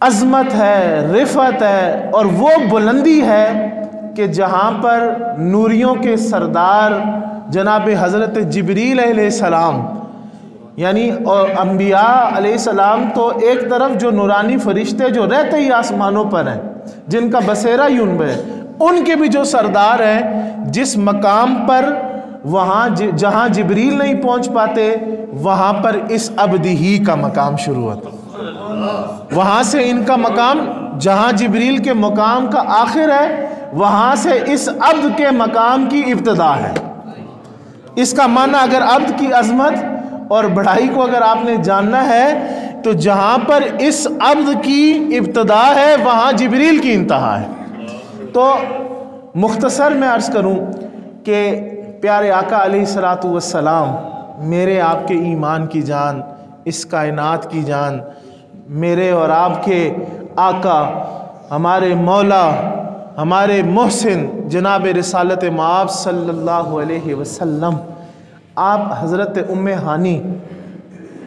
عظمت ہے، رفعت ہے، اور وہ بلندی ہے کہ جہاں پر نوریوں کے سردار جناب حضرت جبریل علیہ السلام، یعنی انبیاء علیہ السلام تو ایک طرف جو نورانی فرشتے جو رہتے ہی آسمانوں پر ہیں، جن کا بسیرہ ہی ان میں ہے، ان کے بھی جو سردار ہیں، جس مقام پر وہاں جہاں جبریل نہیں پہنچ پاتے، وہاں پر اس عبد ہی کا مقام شروع ہوتا، وہاں سے ان کا مقام جہاں جبریل کے مقام کا آخر ہے، وہاں سے اس عبد کے مقام کی ابتدا ہے۔ اس کا معنی اگر عبد کی عظمت اور بڑائی کو اگر آپ نے جاننا ہے تو جہاں پر اس عبد کی ابتدا ہے وہاں جبریل کی انتہا ہے۔ تو مختصر میں عرض کروں کہ پیارے آقا علیہ الصلوۃ والسلام، میرے آپ کے ایمان کی جان، اس کائنات کی جان، میرے اور آپ کے آقا، ہمارے مولا، ہمارے محسن جناب رسالت مآب صلی اللہ علیہ وسلم، آپ حضرت ام ہانی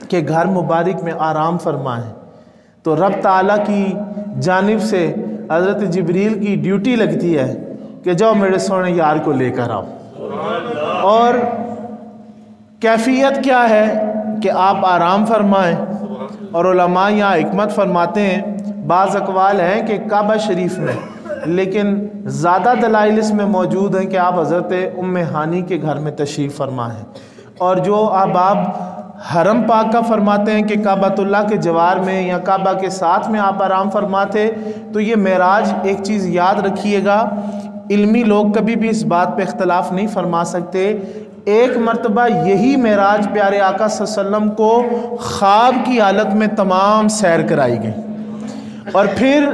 کے گھر مبارک میں آرام فرمائیں تو رب تعالیٰ کی جانب سے حضرت جبریل کی ڈیوٹی لگتی ہے کہ جاؤ میرے سونے یار کو لے کر آؤ۔ اور کیفیت کیا ہے کہ آپ آرام فرمائیں، اور علماء یہاں حکمت فرماتے ہیں، بعض اقوال ہیں کہ کعبہ شریف میں، لیکن زیادہ دلائل اس میں موجود ہیں کہ آپ حضرت ام ہانی کے گھر میں تشریف فرما ہیں۔ اور جو آپ حرم پاک کا فرماتے ہیں کہ کعبۃ اللہ کے جوار میں یا کعبہ کے ساتھ میں آپ آرام فرماتے، تو یہ معراج ایک چیز یاد رکھیے گا، علمی لوگ کبھی بھی اس بات پہ اختلاف نہیں فرما سکتے، ایک مرتبہ یہی معراج پیارے آقا صلی اللہ علیہ وسلم کو خواب کی حالت میں تمام سیر کرائی گئی، اور پھر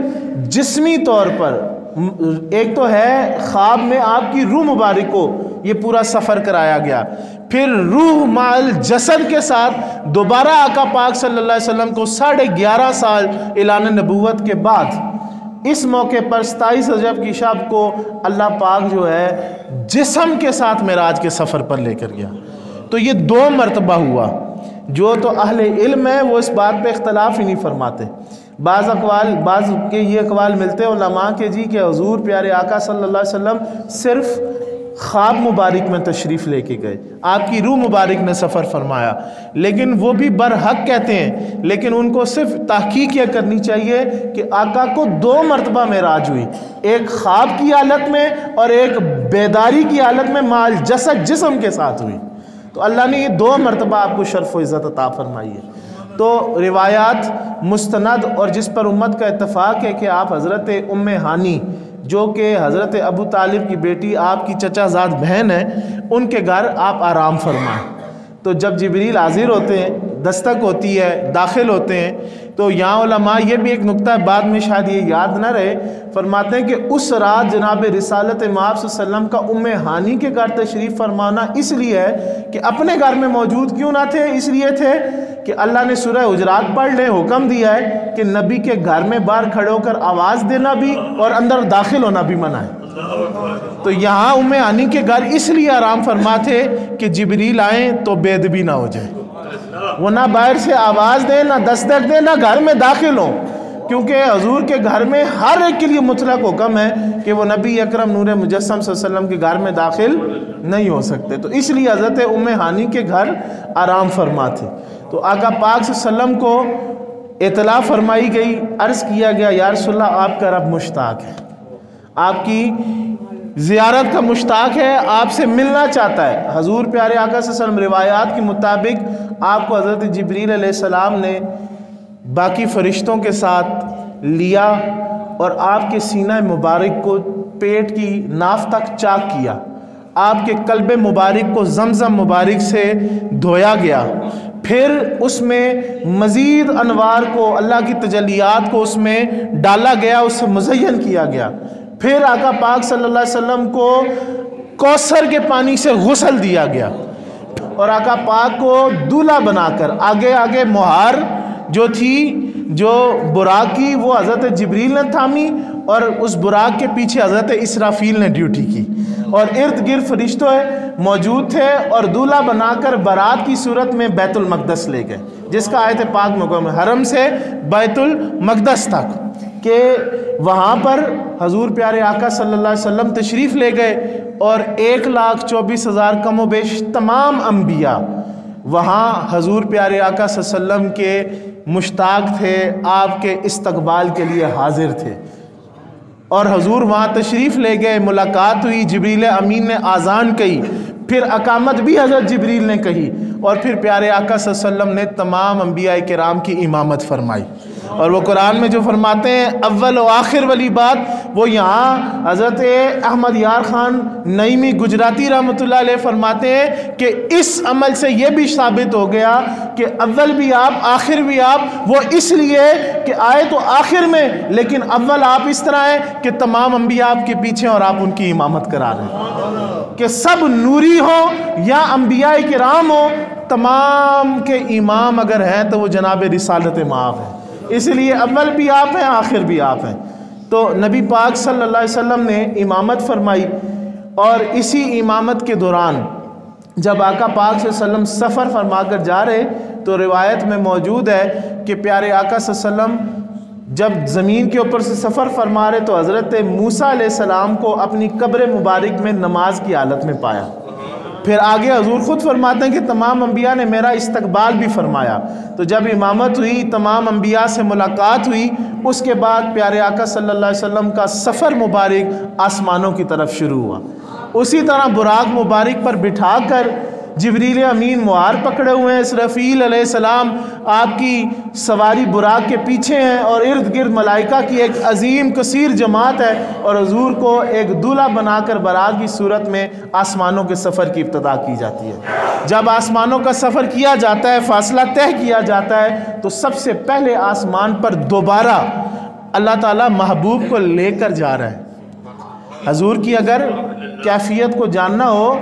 جسمی طور پر ایک تو ہے خواب میں آپ کی روح مبارک کو یہ پورا سفر کرایا گیا، پھر روح مع الجسد کے ساتھ دوبارہ آقا پاک صلی اللہ علیہ وسلم کو 11.5 سال اعلان نبوت کے بعد اس موقع پر 27 رجب کی شب کو اللہ پاک جو ہے جسم کے ساتھ معراج کے سفر پر لے کر گیا۔ تو یہ 2 مرتبہ ہوا۔ جو تو اہل علم ہے وہ اس بات پہ اختلاف ہی نہیں فرماتے۔ بعض کے یہ اقوال ملتے ہیں علماء کے جی کہ حضور پیارے آقا صلی اللہ علیہ وسلم صرف خواب مبارک میں تشریف لے کے گئے، آپ کی روح مبارک نے سفر فرمایا، لیکن وہ بھی برحق کہتے ہیں، لیکن ان کو صرف تحقیق یہ کرنی چاہیے کہ آقا کو 2 مرتبہ معراج ہوئی، ایک خواب کی حالت میں اور ایک بیداری کی حالت میں مع الجسد جسم کے ساتھ ہوئی۔ تو اللہ نے یہ 2 مرتبہ آپ کو شرف و عزت عطا فرمائی ہے۔ تو روایات مستند اور جس پر امت کا اتفاق ہے کہ آپ حضرت ام ہانی جو کہ حضرت ابو طالب کی بیٹی آپ کی چچا زاد بہن ہے، ان کے گھر آپ آرام فرمائیں۔ تو جب جبریل حاضر ہوتے ہیں، دستک ہوتی ہے، داخل ہوتے ہیں، تو یہاں علماء یہ بھی ایک نقطہ ہے، بعد میں شاید یہ یاد نہ رہے، فرماتے ہیں کہ اس رات جناب رسالت مآب صلی اللہ علیہ وسلم کا ام ہانی کے گھر تشریف فرمانا اس لیے ہے کہ اپنے گھر میں موجود کیوں نہ تھے، اس لیے تھے کہ اللہ نے سورہ حجرات پڑھ لیں، حکم دیا ہے کہ نبی کے گھر میں باہر کھڑے ہو کر آواز دینا بھی اور اندر داخل ہونا بھی منع ہے۔ تو یہاں ام ہانی کے گھر اس لیے آرام فرما تھے کہ جبریل آئیں تو بے ادبی نہ ہو جائے، وہ نہ باہر سے آواز دیں، نہ دستک دیں، نہ گھر میں داخل ہوں، کیونکہ حضور کے گھر میں ہر ایک کے لیے مطلق حکم ہے کہ وہ نبی اکرم نور مجسم صلی اللہ علیہ وسلم کے گھر میں داخل نہیں ہو سکتے۔ تو اس لیے حضرت ام ہانی کے گھر آرام فرما تھے۔ تو آقا پاک صلی اللہ علیہ وسلم کو اطلاع فرمائی گئی، عرض کیا گیا یا رسول اللہ آپ کا رب مشتاق ہے، آپ کی زیارت کا مشتاق ہے، آپ سے ملنا چاہتا ہے۔ حضور پیارے آقا صلی اللہ علیہ وسلم روایات کے مطابق آپ کو حضرت جبریل علیہ السلام نے باقی فرشتوں کے ساتھ لیا اور آپ کے سینہ مبارک کو پیٹ کی ناف تک چاک کیا، آپ کے قلب مبارک کو زمزم مبارک سے دھویا گیا، پھر اس میں مزید انوار کو، اللہ کی تجلیات کو اس میں ڈالا گیا، اس سے مزین کیا گیا، پھر آقا پاک صلی اللہ علیہ وسلم کو کوثر کے پانی سے غسل دیا گیا، اور آقا پاک کو دولہا بنا کر آگے آگے مہار جو تھی، جو براق کی، وہ حضرت جبریل نے تھامی، اور اس براق کے پیچھے حضرت اسرافیل نے ڈیوٹی کی، اور ارد گرد فرشتوں ہے موجود تھے اور دولہا بنا کر بارات کی صورت میں بیت المقدس لے گئے، جس کا آیت پاک مقام حرم سے بیت المقدس تک، کہ وہاں پر حضور پیارے آقا صلی اللہ علیہ وسلم تشریف لے گئے اور 1,24,000 کم و بیش تمام انبیاء وہاں حضور پیارے آقا صلی اللہ علیہ وسلم کے مشتاق تھے، آپ کے استقبال کے لیے حاضر تھے، اور حضور وہاں تشریف لے گئے، ملاقات ہوئی، جبریل امین نے آذان کہی، پھر اقامت بھی حضرت جبریل نے کہی، اور پھر پیارے آقا صلی اللہ علیہ وسلم نے تمام انبیاء کرام کی امامت فرمائی۔ اور وہ قرآن میں جو فرماتے ہیں اول و آخر والی بات، وہ یہاں حضرت احمد یار خان نعیمی گجراتی رحمۃ اللہ علیہ فرماتے ہیں کہ اس عمل سے یہ بھی ثابت ہو گیا کہ اول بھی آپ آخر بھی آپ، وہ اس لیے کہ آئے تو آخر میں، لیکن اول آپ اس طرح ہیں کہ تمام انبیاء آپ کے پیچھے اور آپ ان کی امامت کرا رہے ہیں، کہ سب نوری ہوں یا انبیاء کرام ہوں، تمام کے امام اگر ہیں تو وہ جناب رسالت مآب ہیں، اس لیے اول بھی آپ ہیں آخر بھی آپ ہیں۔ تو نبی پاک صلی اللہ علیہ وسلم نے امامت فرمائی، اور اسی امامت کے دوران جب آقا پاک صلی اللہ علیہ وسلم سفر فرما کر جا رہے تو روایت میں موجود ہے کہ پیارے آقا صلی اللہ علیہ وسلم جب زمین کے اوپر سے سفر فرما رہے تو حضرت موسیٰ علیہ السلام کو اپنی قبر مبارک میں نماز کی حالت میں پایا۔ پھر آگے حضور خود فرماتے ہیں کہ تمام انبیاء نے میرا استقبال بھی فرمایا۔ تو جب امامت ہوئی، تمام انبیاء سے ملاقات ہوئی، اس کے بعد پیارے آقا صلی اللہ علیہ وسلم کا سفر مبارک آسمانوں کی طرف شروع ہوا۔ اسی طرح براق مبارک پر بٹھا کر جبریل امین موار پکڑے ہوئے ہیں، اسرافیل علیہ السلام آپ کی سواری براق کے پیچھے ہیں، اور ارد گرد ملائکہ کی ایک عظیم کثیر جماعت ہے، اور حضور کو ایک دولہا بنا کر برات کی صورت میں آسمانوں کے سفر کی ابتدا کی جاتی ہے۔ جب آسمانوں کا سفر کیا جاتا ہے، فاصلہ طے کیا جاتا ہے، تو سب سے پہلے آسمان پر دوبارہ اللہ تعالیٰ محبوب کو لے کر جا رہا ہے۔ حضور کی اگر کیفیت کو جاننا ہو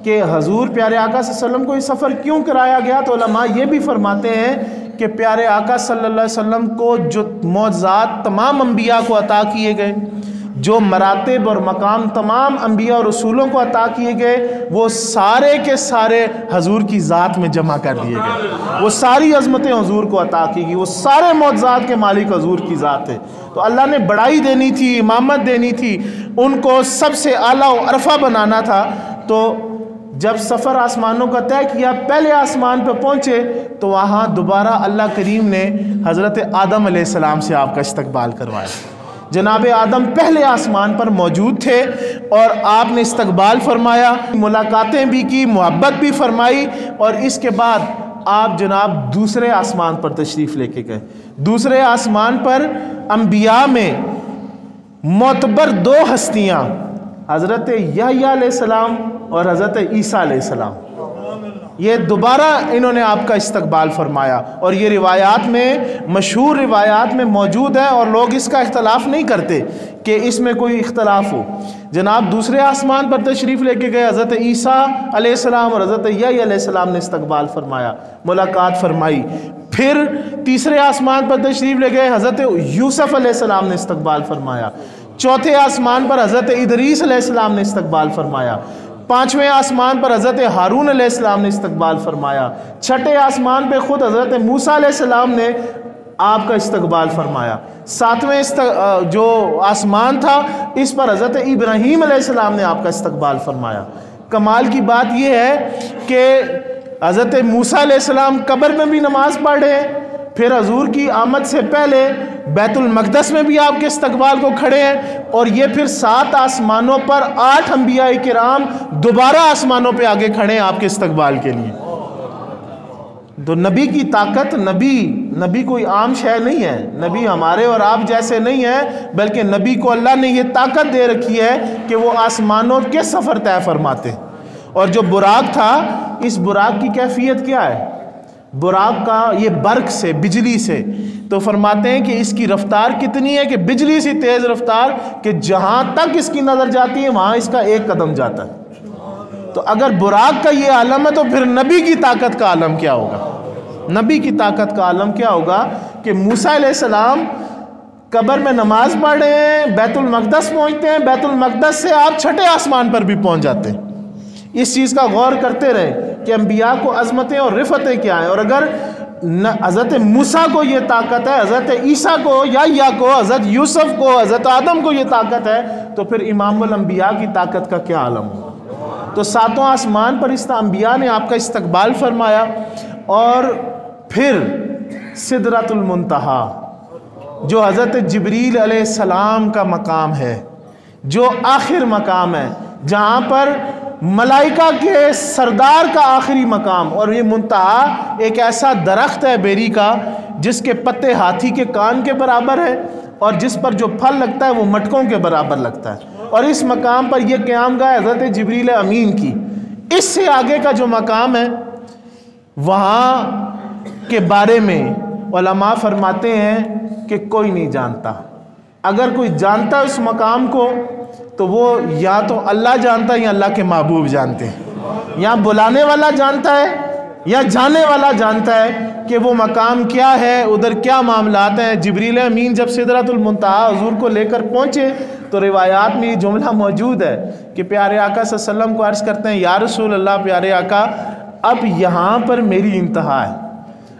کہ حضور پیارے آقا صلی اللہ علیہ وسلم کو یہ سفر کیوں کرایا گیا، تو علماء یہ بھی فرماتے ہیں کہ پیارے آقا صلی اللہ علیہ وسلم کو جو معجزات تمام انبیاء کو عطا کیے گئے، جو مراتب اور مقام تمام انبیاء اور رسولوں کو عطا کیے گئے، وہ سارے کے سارے حضور کی ذات میں جمع کر دیے گئے، وہ ساری عظمتیں حضور کو عطا کی گئی، وہ سارے معجزات کے مالک حضور کی ذات ہے۔ تو اللہ نے بڑائی دینی تھی، امامت دینی تھی، ان کو سب سے اعلیٰ و عرفہ بنانا تھا۔ تو جب سفر آسمانوں کا طے کیا، پہلے آسمان پہ پہنچے تو وہاں دوبارہ اللہ کریم نے حضرت آدم علیہ السلام سے آپ کا استقبال کروایا۔ جناب آدم پہلے آسمان پر موجود تھے اور آپ نے استقبال فرمایا، ملاقاتیں بھی کی، محبت بھی فرمائی، اور اس کے بعد آپ جناب دوسرے آسمان پر تشریف لے کے گئے۔ دوسرے آسمان پر انبیاء میں معتبر دو ہستیاں، حضرت یحییٰ علیہ السلام اور حضرت عیسیٰ علیہ السلام، یہ دوبارہ انہوں نے آپ کا استقبال فرمایا، اور یہ روایات میں مشہور روایات میں موجود ہے، اور لوگ اس کا اختلاف نہیں کرتے کہ اس میں کوئی اختلاف ہو۔ جناب دوسرے آسمان پر تشریف لے کے گئے، حضرت عیسیٰ علیہ السلام اور حضرت یحییٰ علیہ السلام نے استقبال فرمایا، ملاقات فرمائی۔ پھر تیسرے آسمان پر تشریف لے گئے، حضرت یوسف علیہ السلام نے استقبال فرمایا۔ چوتھے آسمان پر حضرت ادریس علیہ السلام نے استقبال فرمایا۔ پانچویں آسمان پر حضرت ہارون علیہ السلام نے استقبال فرمایا۔ چھٹے آسمان پہ خود حضرت موسیٰ علیہ السلام نے آپ کا استقبال فرمایا۔ ساتویں جو آسمان تھا اس پر حضرت ابراہیم علیہ السلام نے آپ کا استقبال فرمایا۔ کمال کی بات یہ ہے کہ حضرت موسیٰ علیہ السلام قبر میں بھی نماز پڑھ رہے ہیں، پھر حضور کی آمد سے پہلے بیت المقدس میں بھی آپ کے استقبال کو کھڑے ہیں، اور یہ پھر 7 آسمانوں پر 8 انبیاء کرام دوبارہ آسمانوں پہ آگے کھڑے ہیں آپ کے استقبال کے لیے۔ تو نبی کی طاقت، نبی کوئی عام شے نہیں ہے، نبی ہمارے اور آپ جیسے نہیں ہے، بلکہ نبی کو اللہ نے یہ طاقت دے رکھی ہے کہ وہ آسمانوں کے سفر طے فرماتے ہیں۔ اور جو براق تھا، اس براق کی کیفیت کیا ہے؟ براق کا یہ برق سے، بجلی سے، تو فرماتے ہیں کہ اس کی رفتار کتنی ہے کہ بجلی سی تیز رفتار کہ جہاں تک اس کی نظر جاتی ہے وہاں اس کا ایک قدم جاتا ہے۔ تو اگر براق کا یہ عالم ہے تو پھر نبی کی طاقت کا عالم کیا ہوگا؟ نبی کی طاقت کا عالم کیا ہوگا کہ موسیٰ علیہ السلام قبر میں نماز پڑھ رہے ہیں، بیت المقدس پہنچتے ہیں، بیت المقدس سے آپ چھٹے آسمان پر بھی پہنچ جاتے ہیں۔ اس چیز کا غور کرتے رہے کہ انبیاء کو عظمتیں اور رفتیں کیا ہیں، اور اگر حضرت موسیٰ کو یہ طاقت ہے، حضرت عیسیٰ کو، یا کو، حضرت یوسف کو، حضرت آدم کو یہ طاقت ہے، تو پھر امام الانبیاء کی طاقت کا کیا عالم ہو۔ تو ساتوں آسمان پر اس طرح انبیاء نے آپ کا استقبال فرمایا، اور پھر سدرۃ المنتہا جو حضرت جبریل علیہ السلام کا مقام ہے، جو آخر مقام ہے، جہاں پر ملائکہ کے سردار کا آخری مقام، اور یہ منتہا ایک ایسا درخت ہے بیری کا جس کے پتے ہاتھی کے کان کے برابر ہے، اور جس پر جو پھل لگتا ہے وہ مٹکوں کے برابر لگتا ہے، اور اس مقام پر یہ قیام گاہ حضرت جبریل امین کی۔ اس سے آگے کا جو مقام ہے وہاں کے بارے میں علماء فرماتے ہیں کہ کوئی نہیں جانتا۔ اگر کوئی جانتا ہے اس مقام کو تو وہ یا تو اللہ جانتا ہے یا اللہ کے محبوب جانتے ہیں، یا بلانے والا جانتا ہے یا جانے والا جانتا ہے کہ وہ مقام کیا ہے، ادھر کیا معاملات ہیں۔ جبریل امین جب سدرۃ المنتہا حضور کو لے کر پہنچے تو روایات میں یہ جملہ موجود ہے کہ پیارے آقا صلی اللہ علیہ وسلم کو عرض کرتے ہیں، یا رسول اللہ، پیارے آقا اب یہاں پر میری انتہا ہے،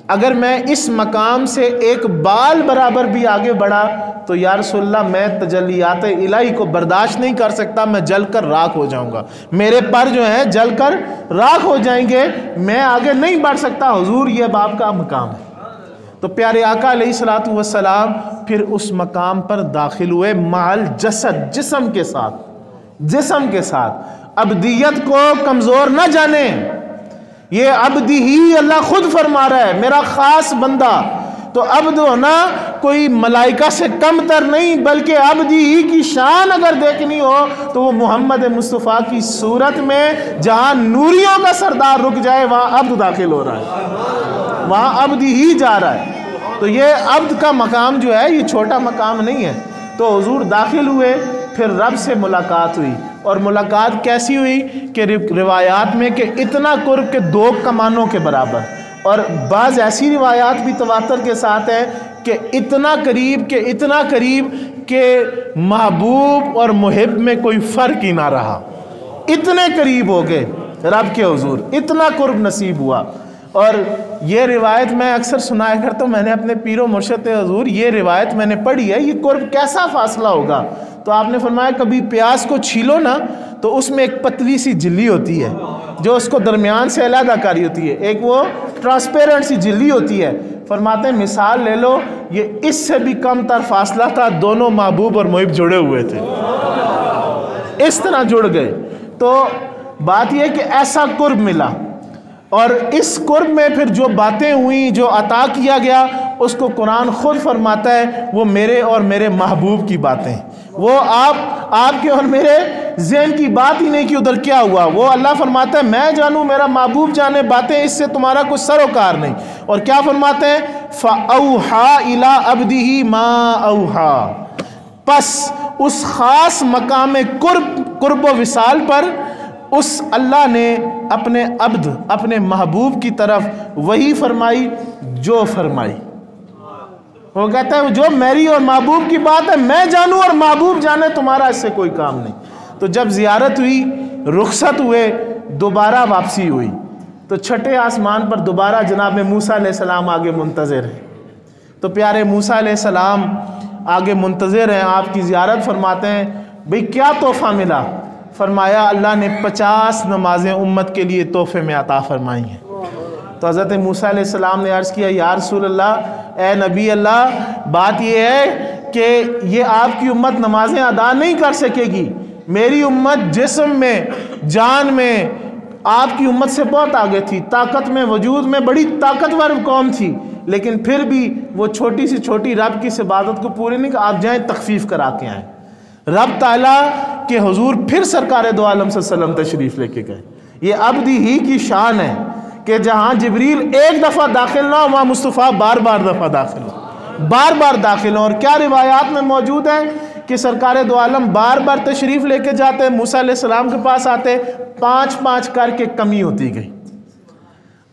اگر میں اس مقام سے ایک بال برابر بھی آگے بڑھا تو یا رسول اللہ میں تجلیات الہی کو برداشت نہیں کر سکتا، میں جل کر راکھ ہو جاؤں گا، میرے پر جو ہیں جل کر راکھ ہو جائیں گے، میں آگے نہیں بڑھ سکتا حضور، یہ باپ کا مقام ہے۔ تو پیارے آقا علیہ الصلوۃ والسلام پھر اس مقام پر داخل ہوئے مال جسد، جسم کے ساتھ۔ عبدیت کو کمزور نہ جانے، یہ عبدی ہی اللہ خود فرما رہا ہے، میرا خاص بندہ۔ تو عبد ہونا کوئی ملائکہ سے کم تر نہیں، بلکہ عبدی ہی کی شان اگر دیکھنی ہو تو وہ محمد مصطفیٰ کی صورت میں جہاں نوریوں کا سردار رک جائے وہاں عبد داخل ہو رہا ہے، وہاں عبدی ہی جا رہا ہے۔ تو یہ عبد کا مقام جو ہے یہ چھوٹا مقام نہیں ہے۔ تو حضور داخل ہوئے، پھر رب سے ملاقات ہوئی، اور ملاقات کیسی ہوئی کہ روایات میں کہ اتنا قرب کہ 2 کمانوں کے برابر، اور بعض ایسی روایات بھی تواتر کے ساتھ ہیں کہ اتنا قریب کہ محبوب اور محب میں کوئی فرق ہی نہ رہا، اتنے قریب ہو گئے رب کے حضور، اتنا قرب نصیب ہوا۔ اور یہ روایت میں اکثر سنایا کرتا ہوں، میں نے اپنے پیر و مرشد حضور یہ روایت میں نے پڑھی ہے، یہ قرب کیسا فاصلہ ہوگا؟ تو آپ نے فرمایا کبھی پیاز کو چھیلو نا تو اس میں ایک پتلی سی جلی ہوتی ہے جو اس کو درمیان سے علیحدہ کاری ہوتی ہے، ایک وہ ٹرانسپیرنٹ سی جلی ہوتی ہے۔ فرماتے ہیں مثال لے لو، یہ اس سے بھی کم تر فاصلہ تھا، دونوں محبوب اور محب جڑے ہوئے تھے، اس طرح جڑ گئے۔ تو بات یہ کہ ایسا قرب ملا، اور اس قرب میں پھر جو باتیں ہوئیں، جو عطا کیا گیا، اس کو قرآن خود فرماتا ہے وہ میرے اور میرے محبوب کی باتیں، وہ آپ کے اور میرے ذہن کی بات ہی نہیں کہ ادھر کیا ہوا، وہ اللہ فرماتا ہے میں جانوں، میرا محبوب جانے، باتیں اس سے تمہارا کوئی سروکار نہیں۔ اور کیا فرماتے ہیں؟ فَأَوْحَا إِلَىٰ عَبْدِهِ مَا أَوْحَا، پس اس خاص مقام قرب و وصال پر اس اللہ نے اپنے عبد، اپنے محبوب کی طرف وہی فرمائی جو فرمائی۔ وہ کہتا ہے جو میری اور محبوب کی بات ہے میں جانوں اور محبوب جانے، تمہارا اس سے کوئی کام نہیں۔ تو جب زیارت ہوئی، رخصت ہوئے، دوبارہ واپسی ہوئی، تو چھٹے آسمان پر دوبارہ جناب موسیٰ علیہ السلام آگے منتظر ہیں۔ تو پیارے موسیٰ علیہ السلام آگے منتظر ہیں، آپ کی زیارت فرماتے ہیں، بھئی کیا تحفہ ملا؟ فرمایا اللہ نے 50 نمازیں امت کے لیے تحفے میں عطا فرمائی ہیں۔ تو حضرت موسیٰ علیہ السلام نے عرض کیا یا رسول اللہ، اے نبی اللہ، بات یہ ہے کہ یہ آپ کی امت نمازیں ادا نہیں کر سکے گی، میری امت جسم میں، جان میں آپ کی امت سے بہت آگے تھی، طاقت میں، وجود میں بڑی طاقتور قوم تھی، لیکن پھر بھی وہ چھوٹی سی چھوٹی رب کی عبادت کو پوری نہیں کہ آپ جائیں تخفیف کرا کے آئیں۔ رب تعالیٰ کے حضور پھر سرکار دو عالم صلی اللہ علیہ وسلم تشریف لے کے گئے۔ یہ عبدی ہی کی شان ہے کہ جہاں جبریل ایک دفعہ داخل نہ ہو وہاں مصطفیٰ بار بار داخل ہو، اور کیا روایات میں موجود ہے کہ سرکار دو عالم بار بار تشریف لے کے جاتے، موسیٰ علیہ السلام کے پاس آتے، 5 کر کے کمی ہوتی گئی،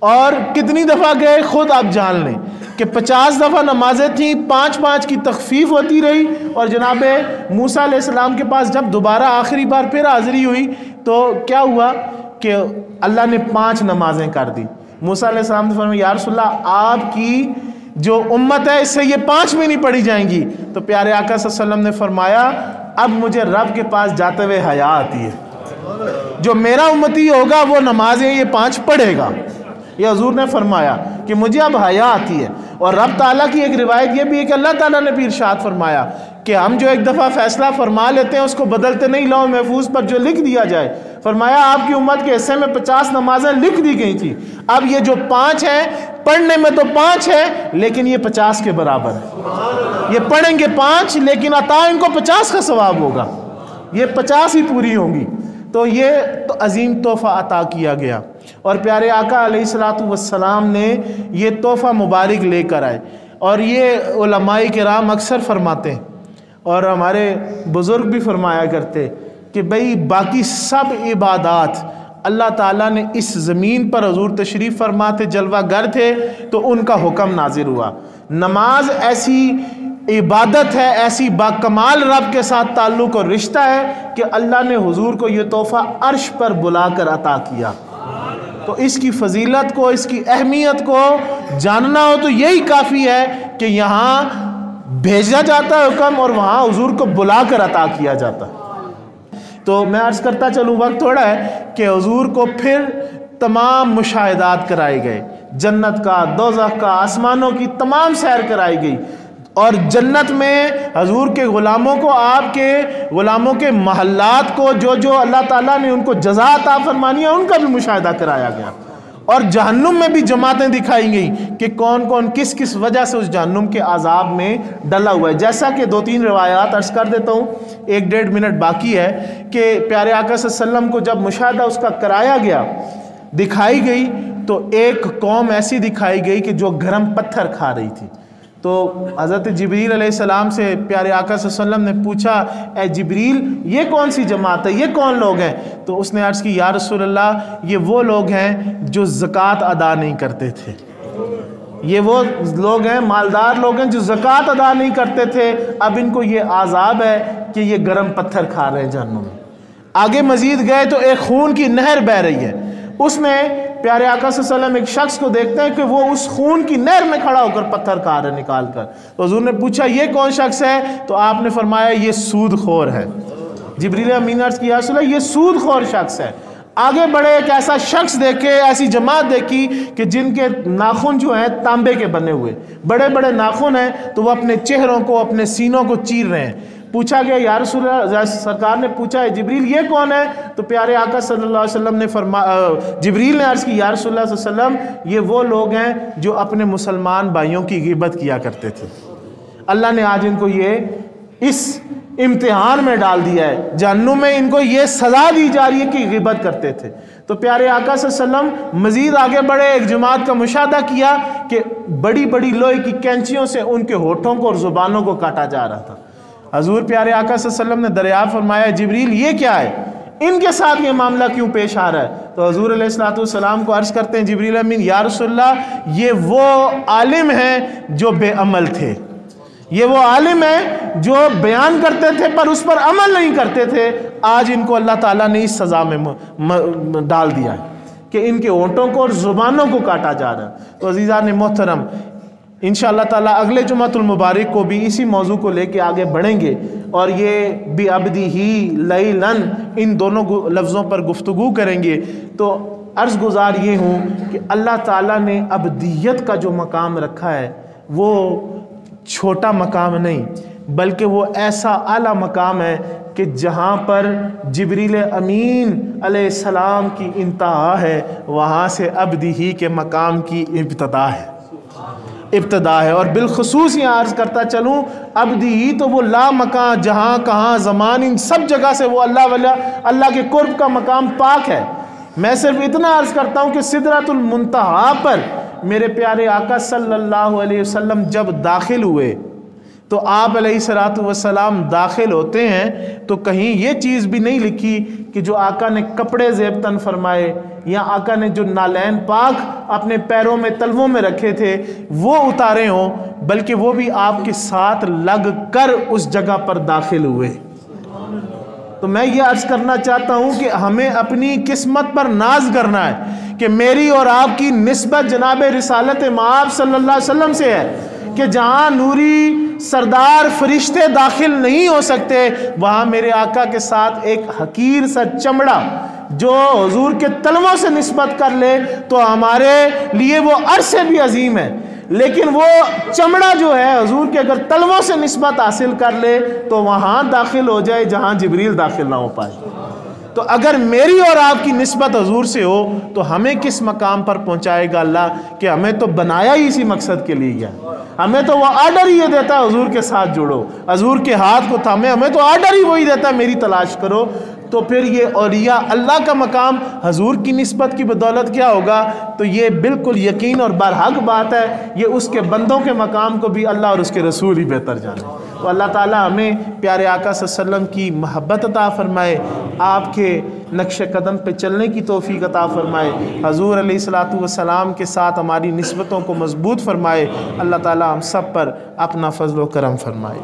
اور کتنی دفعہ گئے خود آپ جان لیں کہ 50 دفعہ نمازیں تھیں، 5 کی تخفیف ہوتی رہی، اور جناب موسیٰ علیہ السلام کے پاس جب دوبارہ آخری بار پھر حاضری ہوئی تو کیا ہوا کہ اللہ نے 5 نمازیں کر دی۔ موسیٰ علیہ السلام نے فرمایا یا رسول اللہ آپ کی جو امت ہے اس سے یہ 5 بھی نہیں پڑھی جائیں گی۔ تو پیارے آقا صلی اللہ علیہ وسلم نے فرمایا اب مجھے رب کے پاس جاتے ہوئے حیا آتی ہے، جو میرا امتی ہوگا وہ نمازیں یہ 5 پڑھے گا۔ یہ حضور نے فرمایا کہ مجھے اب حیا آتی ہے۔ اور رب تعالیٰ کی ایک روایت یہ بھی ہے کہ اللہ تعالیٰ نے بھی ارشاد فرمایا کہ ہم جو ایک دفعہ فیصلہ فرما لیتے ہیں اس کو بدلتے نہیں، لوح محفوظ پر جو لکھ دیا جائے۔ فرمایا آپ کی امت کے حصے میں 50 نمازیں لکھ دی گئی تھی، اب یہ جو 5 ہیں پڑھنے میں تو 5 ہے لیکن یہ 50 کے برابر ہے۔ یہ پڑھیں گے 5 لیکن عطا ان کو 50 کا ثواب ہوگا، یہ 50 ہی پوری ہوں گی۔ تو یہ تو عظیم تحفہ عطا کیا گیا، اور پیارے آقا علیہ الصلوۃ والسلام نے یہ تحفہ مبارک لے کر آئے۔ اور یہ علماء کرام اکثر فرماتے ہیں اور ہمارے بزرگ بھی فرمایا کرتے کہ بھئی باقی سب عبادات اللہ تعالیٰ نے اس زمین پر حضور تشریف فرما تھے، جلوہ گر تھے تو ان کا حکم نازل ہوا۔ نماز ایسی عبادت ہے، ایسی باکمال رب کے ساتھ تعلق اور رشتہ ہے کہ اللہ نے حضور کو یہ تحفہ عرش پر بلا کر عطا کیا۔ تو اس کی فضیلت کو، اس کی اہمیت کو جاننا ہو تو یہی کافی ہے کہ یہاں بھیجا جاتا ہے حکم اور وہاں حضور کو بلا کر عطا کیا جاتا ہے۔ تو میں عرض کرتا چلوں، وقت تھوڑا ہے، کہ حضور کو پھر تمام مشاہدات کرائے گئے، جنت کا، دوزخ کا، آسمانوں کی تمام سیر کرائی گئی، اور جنت میں حضور کے غلاموں کو، آپ کے غلاموں کے محلات کو، جو جو اللہ تعالیٰ نے ان کو جزا عطا فرمانی ہے ان کا بھی مشاہدہ کرایا گیا، اور جہنم میں بھی جماعتیں دکھائی گئیں کہ کون کون کس کس وجہ سے اس جہنم کے عذاب میں ڈلا ہوا ہے۔ جیسا کہ 2-3 روایات عرض کر دیتا ہوں، 1-1.5 منٹ باقی ہے، کہ پیارے آقا صلی اللہ علیہ وسلم کو جب مشاہدہ اس کا کرایا گیا، دکھائی گئی، تو ایک قوم ایسی دکھائی گئی کہ جو گرم پتھر کھا رہی تھی۔ تو حضرت جبریل علیہ السلام سے پیارے آقا صلی اللہ علیہ وسلم نے پوچھا اے جبریل یہ کون سی جماعت ہے، یہ کون لوگ ہیں؟ تو اس نے عرض کی یا رسول اللہ یہ وہ لوگ ہیں جو زکوٰۃ ادا نہیں کرتے تھے، یہ وہ لوگ ہیں، مالدار لوگ ہیں جو زکوٰۃ ادا نہیں کرتے تھے، اب ان کو یہ عذاب ہے کہ یہ گرم پتھر کھا رہے ہیں جہنم میں۔ آگے مزید گئے تو ایک خون کی نہر بہہ رہی ہے، اس میں پیارے آقا صلی اللہ علیہ وسلم ایک شخص کو دیکھتے ہیں کہ وہ اس خون کی نہر میں کھڑا ہو کر پتھر کھا رہا ہے نکال کر۔ تو حضور نے پوچھا یہ کون شخص ہے؟ تو آپ نے فرمایا یہ سود خور ہے۔ جبریل امین عرض کیا رسول اللہ یہ سود خور شخص ہے۔ آگے بڑھے، ایک ایسا شخص دیکھے، ایسی جماعت دیکھی کہ جن کے ناخن جو ہیں تانبے کے بنے ہوئے، بڑے بڑے ناخن ہیں، تو وہ اپنے چہروں کو، اپنے سینوں کو چیر رہے ہیں۔ پوچھا گیا یا رسول اللہ، سرکار نے پوچھا ہے جبریل یہ کون ہے؟ تو پیارے آقا صلی اللہ علیہ وسلم نے جبریل نے عرض کی یا رسول اللہ صلی اللہ علیہ وسلم یہ وہ لوگ ہیں جو اپنے مسلمان بھائیوں کی غیبت کیا کرتے تھے، اللہ نے آج ان کو یہ اس امتحان میں ڈال دیا ہے، جہنم میں ان کو یہ سزا دی جا رہی ہے کہ غیبت کرتے تھے۔ تو پیارے آقا صلی اللہ علیہ وسلم مزید آگے بڑھے، ایک جماعت کا مشاہدہ کیا کہ بڑی بڑی لوہے کی کینچیوں سے ان کے ہونٹوں کو اور زبانوں کو کاٹا جا رہا تھا۔ حضور پیارے آقا صلی اللہ علیہ وسلم نے دریافت فرمایا جبریل یہ کیا ہے، ان کے ساتھ یہ معاملہ کیوں پیش آ رہا ہے؟ تو حضور علیہ الصلوۃ والسلام کو عرض کرتے ہیں جبریل امین یا رسول اللہ یہ وہ عالم ہیں جو بے عمل تھے، یہ وہ عالم ہیں جو بیان کرتے تھے پر اس پر عمل نہیں کرتے تھے، آج ان کو اللہ تعالیٰ نے اس سزا میں ڈال دیا ہے کہ ان کے ہونٹوں کو اور زبانوں کو کاٹا جا رہا ہے۔ تو عزیزان محترم انشاءاللہ تعالیٰ اگلے جمعۃ المبارک کو بھی اسی موضوع کو لے کے آگے بڑھیں گے، اور یہ بعبدہ لیلاً ان دونوں لفظوں پر گفتگو کریں گے۔ تو عرض گزار یہ ہوں کہ اللہ تعالیٰ نے عبدیت کا جو مقام رکھا ہے وہ چھوٹا مقام نہیں، بلکہ وہ ایسا اعلیٰ مقام ہے کہ جہاں پر جبریل امین علیہ السلام کی انتہا ہے وہاں سے عبدہ کے مقام کی ابتدا ہے، اور بالخصوص یہ عرض کرتا چلوں عبدہ تو وہ لا مکان، جہاں کہاں زمان ان سب جگہ سے وہ اللہ کے قرب کا مقام پاک ہے۔ میں صرف اتنا عرض کرتا ہوں کہ سدرۃ المنتہا پر میرے پیارے آقا صلی اللہ علیہ وسلم جب داخل ہوئے تو آپ علیہ الصلوۃ والسلام داخل ہوتے ہیں تو کہیں یہ چیز بھی نہیں لکھی کہ جو آقا نے کپڑے زیب تن فرمائے یا آقا نے جو نالین پاک اپنے پیروں میں تلووں میں رکھے تھے وہ اتارے ہوں، بلکہ وہ بھی آپ کے ساتھ لگ کر اس جگہ پر داخل ہوئے۔ تو میں یہ عرض کرنا چاہتا ہوں کہ ہمیں اپنی قسمت پر ناز کرنا ہے کہ میری اور آپ کی نسبت جناب رسالت مآب صلی اللہ علیہ وسلم سے ہے کہ جہاں نوری سردار فرشتے داخل نہیں ہو سکتے وہاں میرے آقا کے ساتھ ایک حقیر سا چمڑا جو حضور کے تلووں سے نسبت کر لے تو ہمارے لیے وہ عرش سے بھی عظیم ہے، لیکن وہ چمڑا جو ہے حضور کے اگر تلووں سے نسبت حاصل کر لے تو وہاں داخل ہو جائے جہاں جبریل داخل نہ ہو پائے۔ تو اگر میری اور آپ کی نسبت حضور سے ہو تو ہمیں کس مقام پر پہنچائے گا اللہ کہ ہمیں تو بنایا ہی اسی مقصد کے لیے گیا، ہمیں تو وہ آرڈر ہی یہ دیتا ہے حضور کے ساتھ جڑو، حضور کے ہاتھ کو تھامے، ہمیں تو آرڈر ہی وہی دیتا ہے میری تلاش کرو۔ تو پھر یہ اولیاء اللہ کا مقام حضور کی نسبت کی بدولت کیا ہوگا؟ تو یہ بالکل یقین اور برحق بات ہے، یہ اس کے بندوں کے مقام کو بھی اللہ اور اس کے رسول ہی بہتر جانے۔ تو اللہ تعالیٰ ہمیں پیارے آقا صلی اللہ علیہ وسلم کی محبت عطا فرمائے، آپ کے نقش قدم پہ چلنے کی توفیق عطا فرمائے، حضور علیہ الصلوۃ والسلام کے ساتھ ہماری نسبتوں کو مضبوط فرمائے، اللہ تعالیٰ ہم سب پر اپنا فضل و کرم فرمائے۔